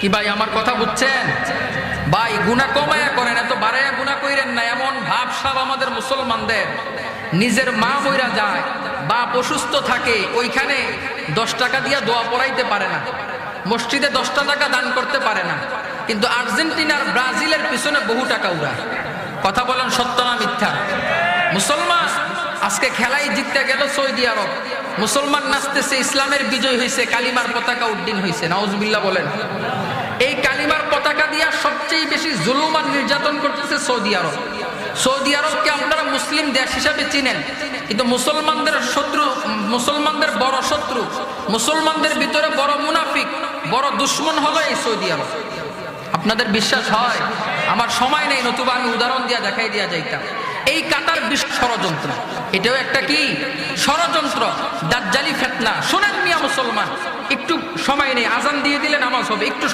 কি ভাই আমার কথা বুঝছেন? ভাই গুনাহ কমায়া করেন, এত বাড়ায়া গুনাহ কইরেন না। এমন ভাবসাব আমাদের মুসলমানদের, নিজের মা মইরা যায়, বাপ অসুস্থ থাকে, ওইখানে 10 টাকা দিয়া দোয়া পড়াইতে পারে না, মসজিদে 10 টাকা দান করতে পারে না, কিন্তু আর্জেন্টিনার ব্রাজিলের পিছনে বহু টাকা উড়ায়। কথা বলেন সত্য না মিথ্যা? মুসলমান আজকে খেলাই জিততে গেল সৌদি আরব, মুসলমান নাচতেছে, ইসলামের বিজয় হয়েছে, কালিমার পতাকা উড্ডীন হয়েছে। নাউজুবিল্লাহ বলেন। এই কালিমার পতাকা দিয়া সবচেয়ে বেশি জুলুম আর নির্যাতন করতেছে সৌদি আরব। সৌদি আরবকে আপনারা মুসলিম দেশ হিসাবে চিনেন, কিন্তু মুসলমানদের শত্রু, মুসলমানদের বড় শত্রু, মুসলমানদের ভিতরে বড় মুনাফিক, বড় দুশ্মন হলো এই সৌদি আরব। আপনাদের বিশ্বাস হয়? আমার সময় নেই, নতুবা আমি উদাহরণ দিয়া দেখাই দিয়া যাইতাম। এই কাতার বিশ্ব ষড়যন্ত্র, এটাও একটা কি ষড়যন্ত্র, দাজ্জালি ফিতনা। শোনেন মিয়া মুসলমান, একটু সময় নেই, আজান দিয়ে দিলে নামাজ হবে, একটু